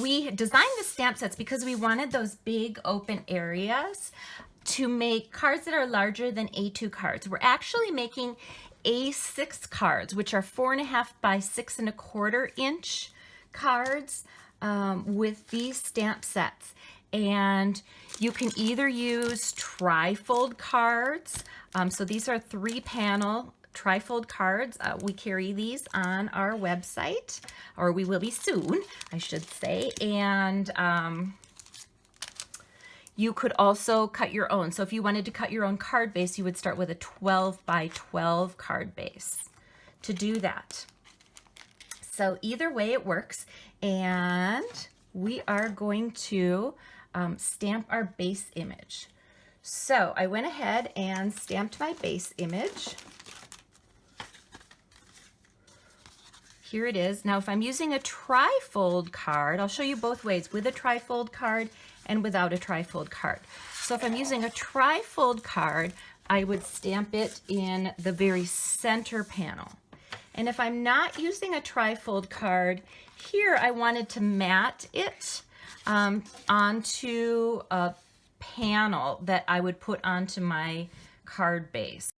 we designed the stamp sets because we wanted those big open areas to make cards that are larger than A2 cards. We're actually making A6 cards, which are 4.5 by 6.25 inch cards with these stamp sets. And you can either use trifold cards. So these are 3-panel trifold cards. We carry these on our website, or we will be soon, I should say. And you could also cut your own. So if you wanted to cut your own card base, you would start with a 12 by 12 card base to do that. So either way it works. And we are going to stamp our base image. So I went ahead and stamped my base image. Here it is. Now, if I'm using a trifold card, I'll show you both ways, with a trifold card and without a trifold card. So if I'm using a trifold card, I would stamp it in the very center panel. And if I'm not using a trifold card, here I wanted to mat it onto a panel that I would put onto my card base.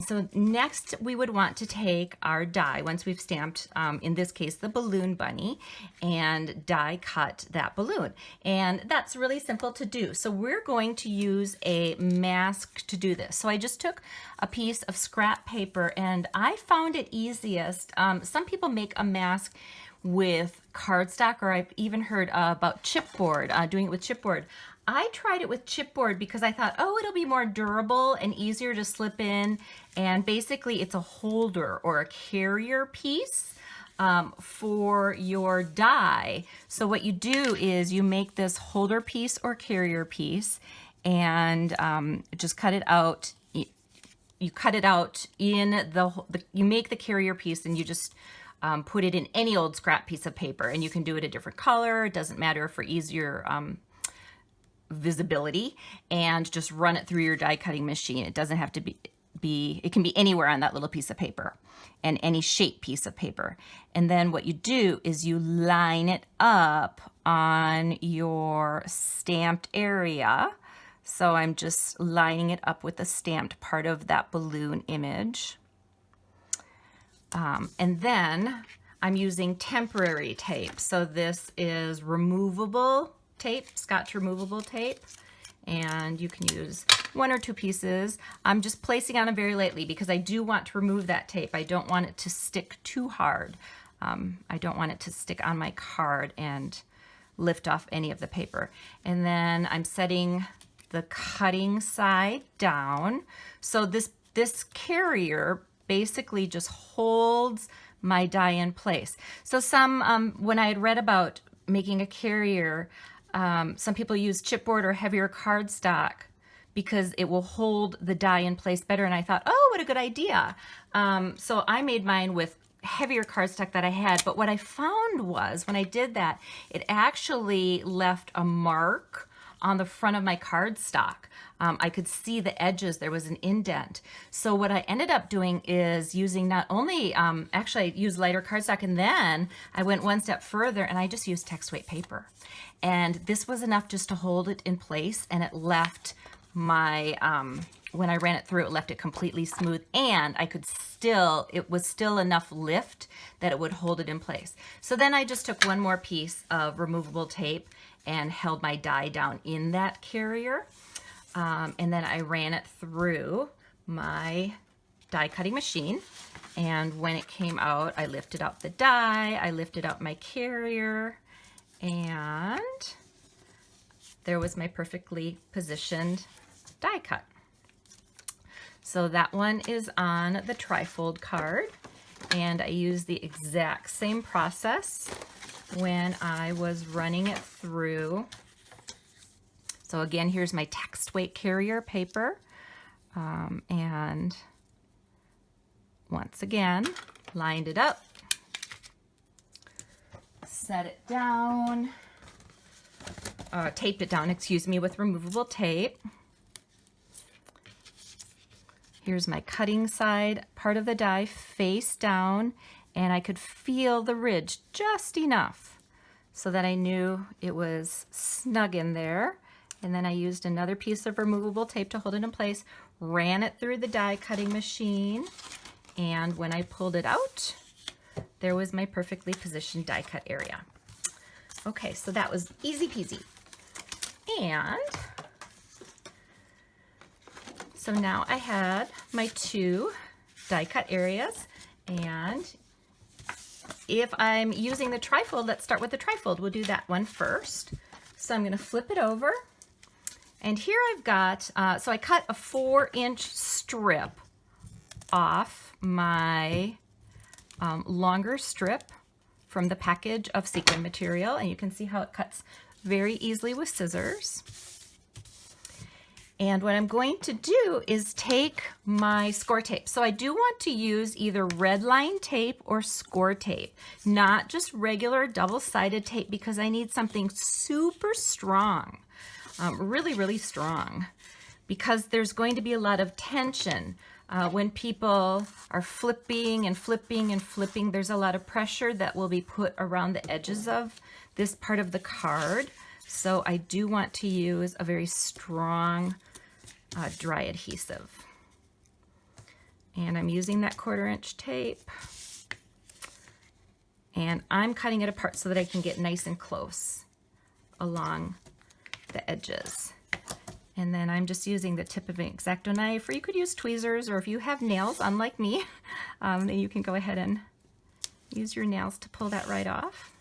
So next we would want to take our die, once we've stamped, in this case, the balloon bunny, and die cut that balloon. And that's really simple to do. So we're going to use a mask to do this. So I just took a piece of scrap paper and I found it easiest. Some people make a mask with cardstock, or I've even heard about chipboard, doing it with chipboard. I tried it with chipboard because I thought, oh, it'll be more durable and easier to slip in. And basically it's a holder or a carrier piece for your die. So what you do is you make this holder piece or carrier piece and just cut it out. You cut it out in you make the carrier piece and you just put it in any old scrap piece of paper, and you can do it a different color. It doesn't matter, for easier visibility, and just run it through your die cutting machine. It doesn't have to be it can be anywhere on that little piece of paper, and any shape piece of paper. And then what you do is you line it up on your stamped area. So I'm just lining it up with the stamped part of that balloon image. And then I'm using temporary tape. So this is removable tape, Scotch removable tape, and you can use 1 or 2 pieces. I'm just placing on it very lightly because I do want to remove that tape. I don't want it to stick too hard. I don't want it to stick on my card and lift off any of the paper. And then I'm setting the cutting side down. So this carrier basically just holds my die in place. So when I had read about making a carrier, some people use chipboard or heavier cardstock because it will hold the die in place better. And I thought, oh, what a good idea. So I made mine with heavier cardstock that I had. But what I found was when I did that, it actually left a mark on the front of my cardstock. I could see the edges, there was an indent. So what I ended up doing is using not only, actually I used lighter cardstock, and then I went one step further and I just used text weight paper. And this was enough just to hold it in place, and it left my, when I ran it through, it left it completely smooth, and it was still enough lift that it would hold it in place. So then I just took one more piece of removable tape and held my die down in that carrier. And then I ran it through my die cutting machine. And when it came out, I lifted out the die, I lifted out my carrier, and there was my perfectly positioned die cut. So that one is on the trifold card, and I used the exact same process when I was running it through. So again, here's my text weight carrier paper, and once again, lined it up, set it down, taped it down, excuse me, with removable tape. Here's my cutting side, part of the die face down, and I could feel the ridge just enough so that I knew it was snug in there. And then I used another piece of removable tape to hold it in place, ran it through the die cutting machine, and when I pulled it out, there was my perfectly positioned die cut area. Okay, so that was easy peasy. And so now I had my 2 die cut areas, and if I'm using the trifold, let's start with the trifold. We'll do that one first. So I'm going to flip it over, and here I've got, so I cut a 4-inch strip off my longer strip from the package of sequin material, and you can see how it cuts very easily with scissors. And what I'm going to do is take my score tape. So I do want to use either red line tape or score tape, not just regular double-sided tape, because I need something super strong, really, really strong, because there's going to be a lot of tension. When people are flipping and flipping and flipping, there's a lot of pressure that will be put around the edges of this part of the card. So I do want to use a very strong dry adhesive. And I'm using that 1/4-inch tape. And I'm cutting it apart so that I can get nice and close along the edges. And then I'm just using the tip of an X-Acto knife, or you could use tweezers, or if you have nails, unlike me, then you can go ahead and use your nails to pull that right off.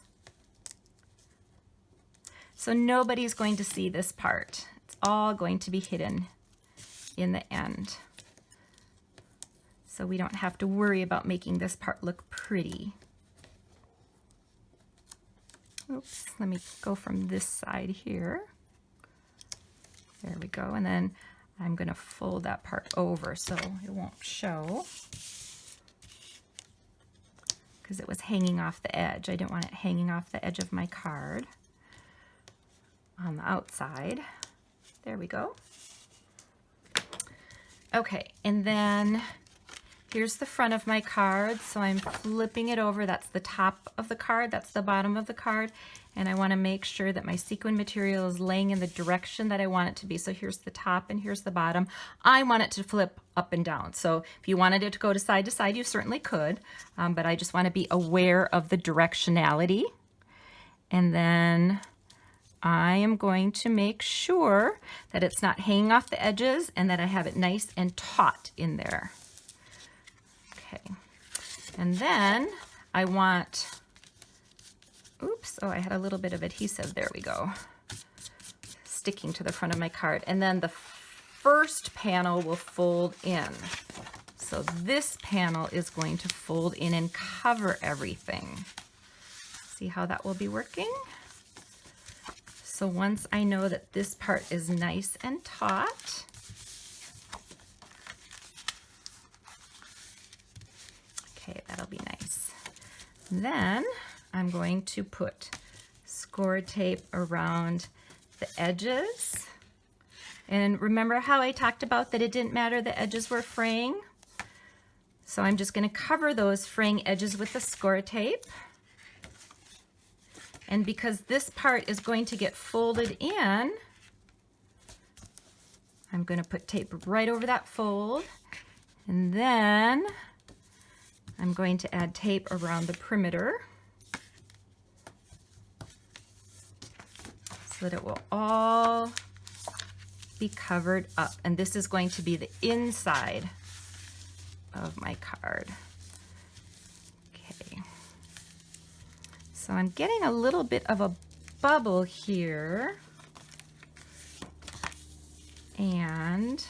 So nobody's going to see this part. It's all going to be hidden in the end. So we don't have to worry about making this part look pretty. Oops, let me go from this side here. There we go, and then I'm going to fold that part over so it won't show, because it was hanging off the edge. I didn't want it hanging off the edge of my card on the outside. There we go. Okay, and then here's the front of my card. So I'm flipping it over. That's the top of the card, that's the bottom of the card, and I want to make sure that my sequin material is laying in the direction that I want it to be. So here's the top and here's the bottom. I want it to flip up and down. So if you wanted it to go to side, you certainly could, but I just want to be aware of the directionality. And then I am going to make sure that it's not hanging off the edges and that I have it nice and taut in there. Okay, and then I want, oops, oh, I had a little bit of adhesive, there we go, sticking to the front of my card. And then the first panel will fold in. So this panel is going to fold in and cover everything. See how that will be working? So once I know that this part is nice and taut, okay, that'll be nice. Then I'm going to put score tape around the edges. And remember how I talked about that it didn't matter the edges were fraying? So I'm just going to cover those fraying edges with the score tape. And because this part is going to get folded in, I'm going to put tape right over that fold. And then I'm going to add tape around the perimeter so that it will all be covered up. And this is going to be the inside of my card. Okay. So I'm getting a little bit of a bubble here. And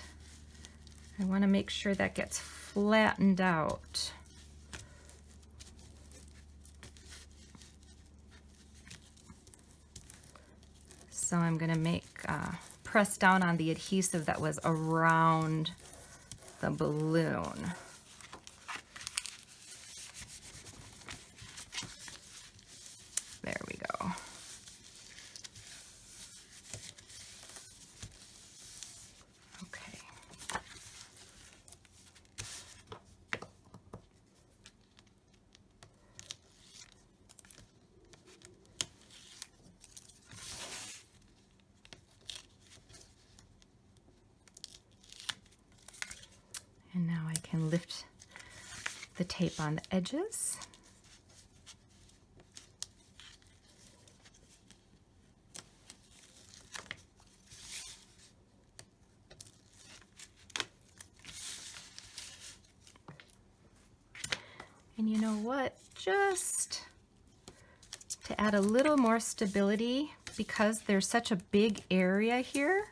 I want to make sure that gets flattened out. So I'm going to make press down on the adhesive that was around the balloon. And now I can lift the tape on the edges. And you know what? Just to add a little more stability, because there's such a big area here,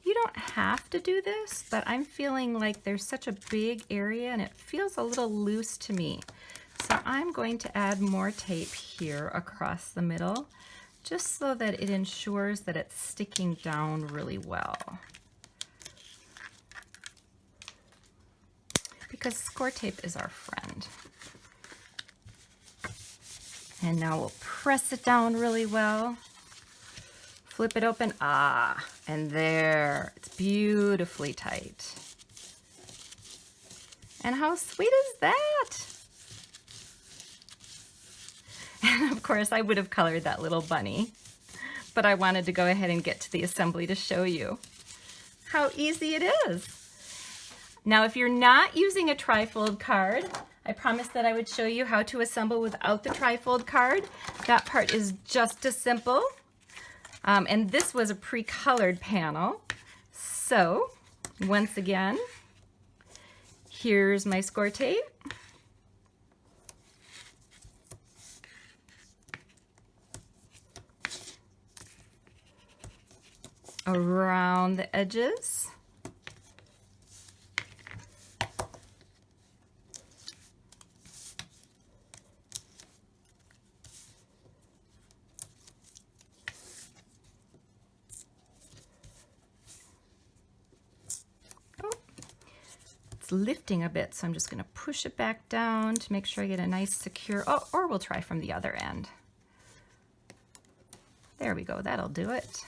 you don't have to do this, but I'm feeling like there's such a big area and it feels a little loose to me. So I'm going to add more tape here across the middle, just so that it ensures that it's sticking down really well. Because score tape is our friend. And now we'll press it down really well. Flip it open, and there, it's beautifully tight. And how sweet is that? And of course, I would have colored that little bunny, but I wanted to go ahead and get to the assembly to show you how easy it is. Now, if you're not using a trifold card, I promised that I would show you how to assemble without the trifold card. That part is just as simple. And this was a pre-colored panel. So, once again, here's my score tape. Around the edges. Lifting a bit, so I'm just going to push it back down to make sure I get a nice secure, or we'll try from the other end. There we go, that'll do it.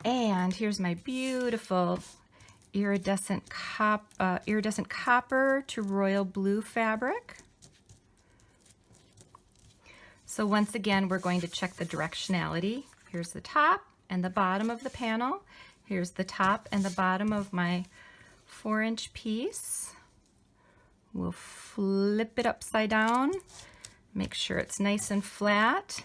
And here's my beautiful iridescent copper to royal blue fabric. So once again, we're going to check the directionality. Here's the top and the bottom of the panel. Here's the top and the bottom of my 4-inch piece. We'll flip it upside down, make sure it's nice and flat.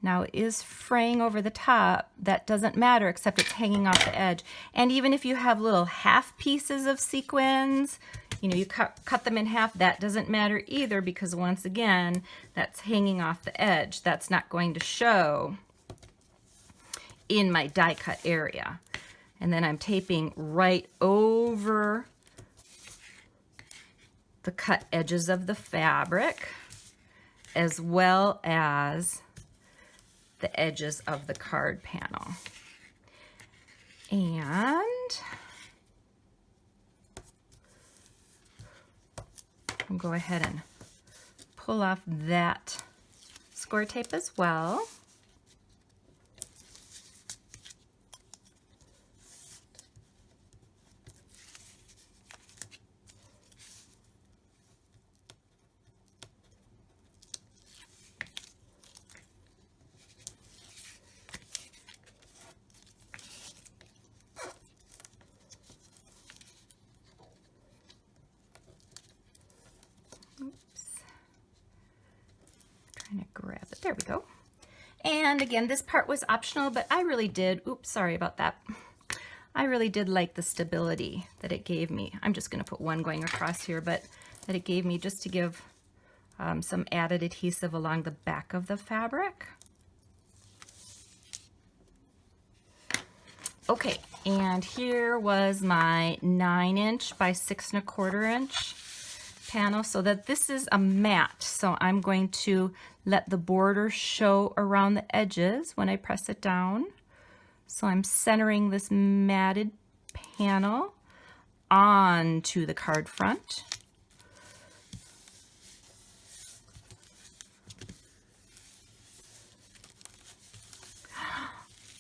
Now it is fraying over the top. That doesn't matter, except it's hanging off the edge. And even if you have little half pieces of sequins, you know, you cut them in half, that doesn't matter either, because once again, that's hanging off the edge. That's not going to show in my die cut area. And then I'm taping right over the cut edges of the fabric, as well as the edges of the card panel. And I'll go ahead and pull off that score tape as well. Trying to grab it. There we go. And again, this part was optional, but I really did, oops, sorry about that. I really did like the stability that it gave me. I'm just going to put one going across here, but that it gave me just to give some added adhesive along the back of the fabric. Okay, and here was my 9-inch by 6 1/4 inch panel, so that this is a mat. So I'm going to let the border show around the edges when I press it down. So I'm centering this matted panel onto the card front.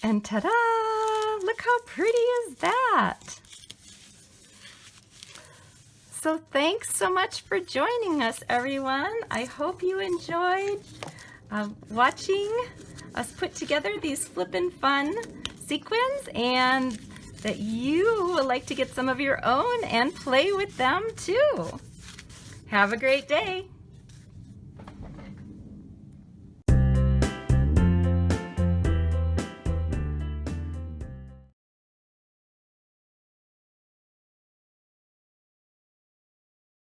And ta-da! Look how pretty is that? So thanks so much for joining us, everyone. I hope you enjoyed watching us put together these Flippin Fun sequins, and that you would like to get some of your own and play with them too. Have a great day.